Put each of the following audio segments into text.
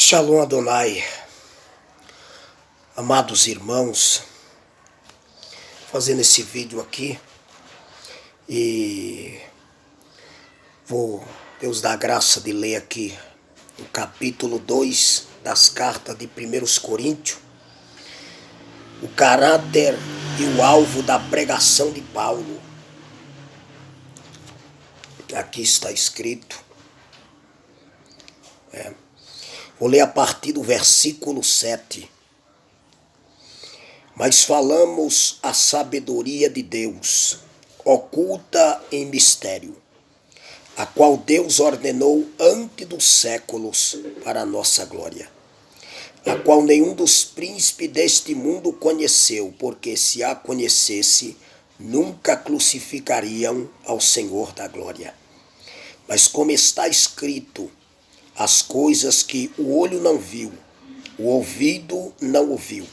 Shalom Adonai, amados irmãos, fazendo esse vídeo aqui e Deus dá a graça de ler aqui o capítulo 2 das cartas de 1 Coríntios, o caráter e o alvo da pregação de Paulo. Aqui está escrito, vou ler a partir do versículo 7. Mas falamos a sabedoria de Deus, oculta em mistério, a qual Deus ordenou antes dos séculos para a nossa glória, a qual nenhum dos príncipes deste mundo conheceu, porque se a conhecesse, nunca crucificariam ao Senhor da glória. Mas como está escrito, as coisas que o olho não viu, o ouvido não ouviu,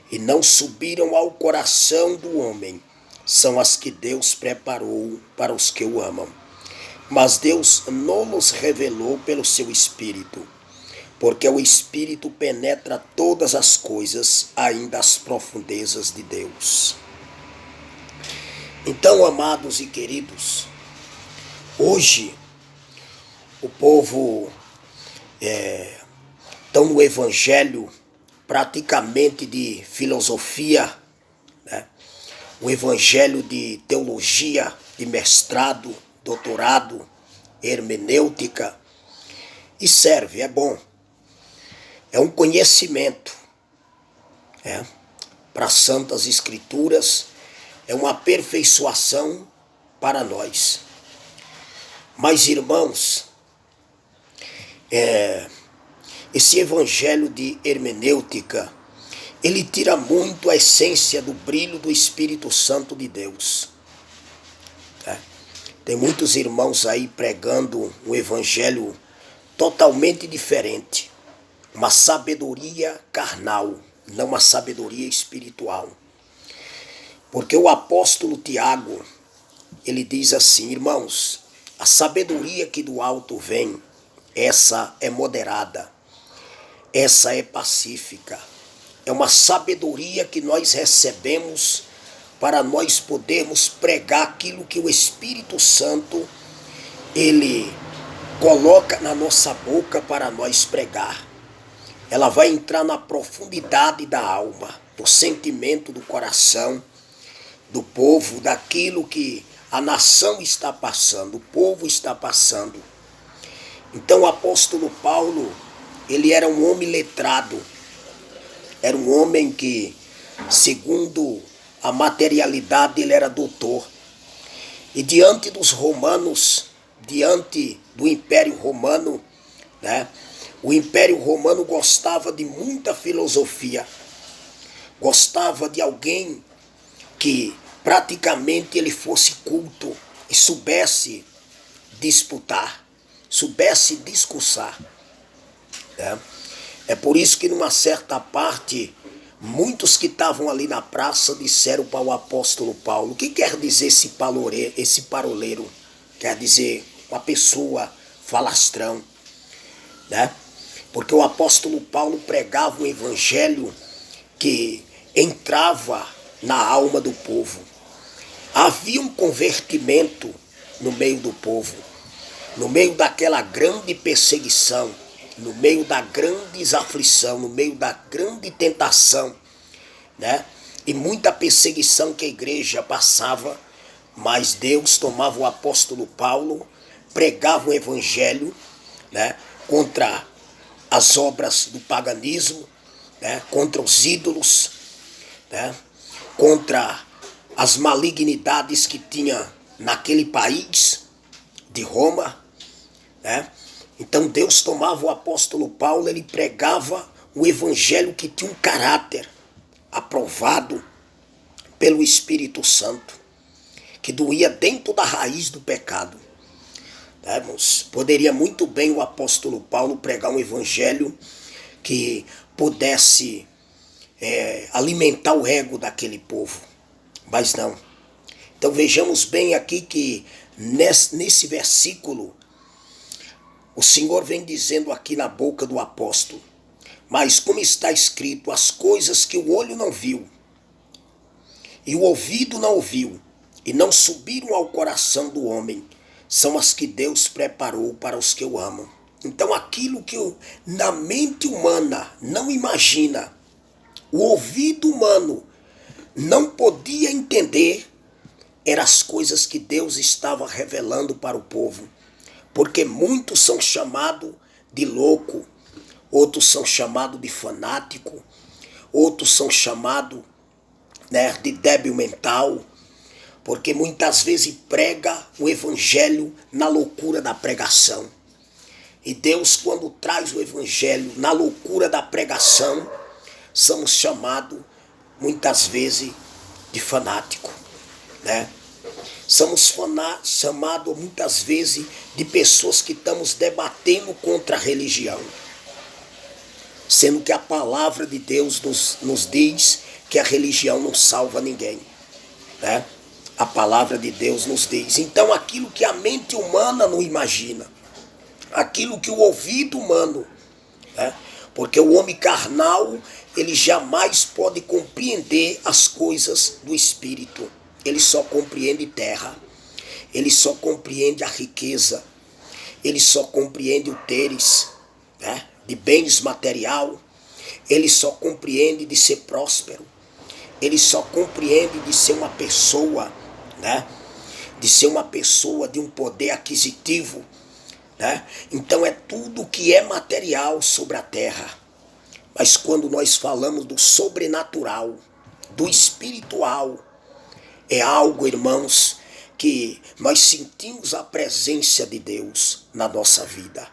e não subiram ao coração do homem, são as que Deus preparou para os que o amam. Mas Deus não nos revelou pelo seu Espírito, porque o Espírito penetra todas as coisas, ainda as profundezas de Deus. Então, amados e queridos, hoje o povo estão no evangelho praticamente de filosofia, o evangelho de teologia, de mestrado, doutorado, hermenêutica, e serve, é bom. É um conhecimento para as Santas Escrituras, é uma aperfeiçoação para nós. Mas, irmãos, esse evangelho de hermenêutica, ele tira muito a essência do brilho do Espírito Santo de Deus. Tem muitos irmãos aí pregando um evangelho totalmente diferente, uma sabedoria carnal, não uma sabedoria espiritual. Porque o apóstolo Tiago, ele diz assim: irmãos, a sabedoria que do alto vem, essa é moderada, essa é pacífica. É uma sabedoria que nós recebemos para nós podermos pregar aquilo que o Espírito Santo, ele coloca na nossa boca para nós pregar. Ela vai entrar na profundidade da alma, do sentimento do coração, do povo, daquilo que a nação está passando, o povo está passando. Então o apóstolo Paulo, ele era um homem letrado, era um homem que, segundo a materialidade, ele era doutor. E diante dos romanos, diante do Império Romano, o Império Romano gostava de muita filosofia, gostava de alguém que praticamente ele fosse culto e soubesse disputar, soubesse discursar. É por isso que numa certa parte, muitos que estavam ali na praça disseram para o apóstolo Paulo: o que quer dizer esse paroleiro? Quer dizer uma pessoa falastrão, Porque o apóstolo Paulo pregava um evangelho que entrava na alma do povo. Havia um convertimento no meio do povo, no meio daquela grande perseguição, no meio da grande aflição, no meio da grande tentação, e muita perseguição que a igreja passava, mas Deus tomava o apóstolo Paulo, pregava o evangelho, contra as obras do paganismo, contra os ídolos, contra as malignidades que tinha naquele país de Roma, Então Deus tomava o apóstolo Paulo, ele pregava o evangelho que tinha um caráter aprovado pelo Espírito Santo, que doía dentro da raiz do pecado. Irmãos, poderia muito bem o apóstolo Paulo pregar um evangelho que pudesse alimentar o ego daquele povo, mas não. Então vejamos bem aqui que nesse versículo, O Senhor vem dizendo aqui na boca do apóstolo: mas como está escrito, as coisas que o olho não viu, e o ouvido não ouviu, e não subiram ao coração do homem, são as que Deus preparou para os que o amam. Então aquilo que na mente humana não imagina, o ouvido humano não podia entender, eram as coisas que Deus estava revelando para o povo. Porque muitos são chamados de louco, outros são chamados de fanático, outros são chamados, de débil mental, porque muitas vezes prega o evangelho na loucura da pregação. E Deus, quando traz o evangelho na loucura da pregação, somos chamados muitas vezes de fanático, Somos chamados muitas vezes de pessoas que estamos debatendo contra a religião. Sendo que a palavra de Deus nos diz que a religião não salva ninguém. A palavra de Deus nos diz. Então aquilo que a mente humana não imagina, aquilo que o ouvido humano, porque o homem carnal, ele jamais pode compreender as coisas do Espírito. Ele só compreende terra, ele só compreende a riqueza, ele só compreende o teres, de bens material, ele só compreende de ser próspero, ele só compreende de ser uma pessoa, de ser uma pessoa de um poder aquisitivo, Então é tudo que é material sobre a terra. Mas quando nós falamos do sobrenatural, do espiritual, é algo, irmãos, que nós sentimos a presença de Deus na nossa vida.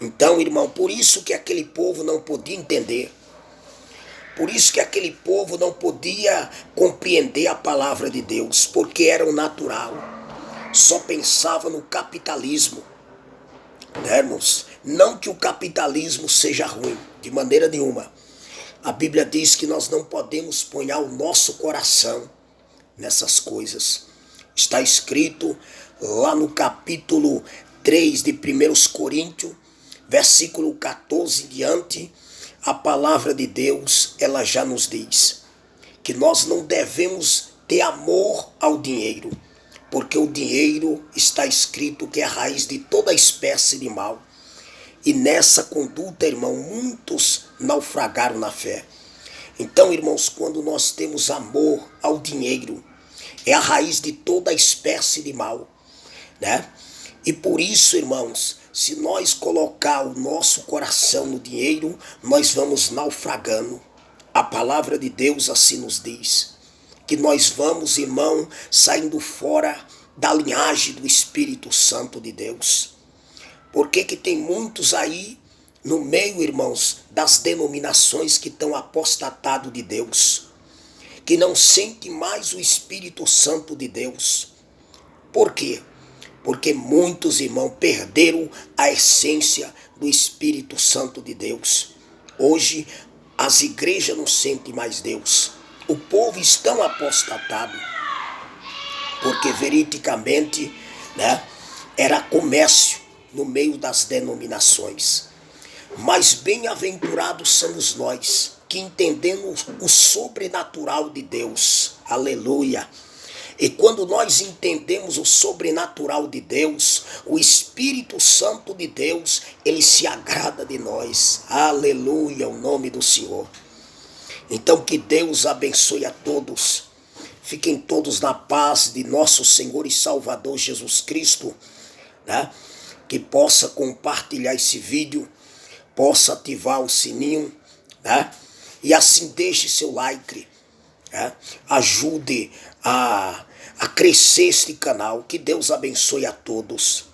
Então, irmão, por isso que aquele povo não podia entender. Por isso que aquele povo não podia compreender a palavra de Deus, porque era o natural. Só pensava no capitalismo. Irmãos? Não que o capitalismo seja ruim, de maneira nenhuma. A Bíblia diz que nós não podemos pôr o nosso coração nessas coisas. Está escrito lá no capítulo 3 de 1 Coríntios, versículo 14 em diante, a palavra de Deus, ela já nos diz que nós não devemos ter amor ao dinheiro, porque o dinheiro está escrito que é a raiz de toda espécie de mal. E nessa conduta, irmão, muitos naufragaram na fé. Então, irmãos, quando nós temos amor ao dinheiro, é a raiz de toda espécie de mal, E por isso, irmãos, se nós colocar o nosso coração no dinheiro, nós vamos naufragando. A palavra de Deus assim nos diz, que nós vamos, irmão, saindo fora da linhagem do Espírito Santo de Deus. Por que tem muitos aí no meio, irmãos, das denominações que estão apostatados de Deus, que não sente mais o Espírito Santo de Deus? Por quê? Porque muitos, irmãos, perderam a essência do Espírito Santo de Deus. Hoje, as igrejas não sentem mais Deus. O povo está apostatado, porque veridicamente, era comércio no meio das denominações. Mas bem-aventurados somos nós, que entendemos o sobrenatural de Deus. Aleluia! E quando nós entendemos o sobrenatural de Deus, o Espírito Santo de Deus, ele se agrada de nós. Aleluia, o nome do Senhor. Então que Deus abençoe a todos. Fiquem todos na paz de nosso Senhor e Salvador Jesus Cristo, Que possa compartilhar esse vídeo, possa ativar o sininho, E assim deixe seu like, ajude a crescer este canal. Que Deus abençoe a todos.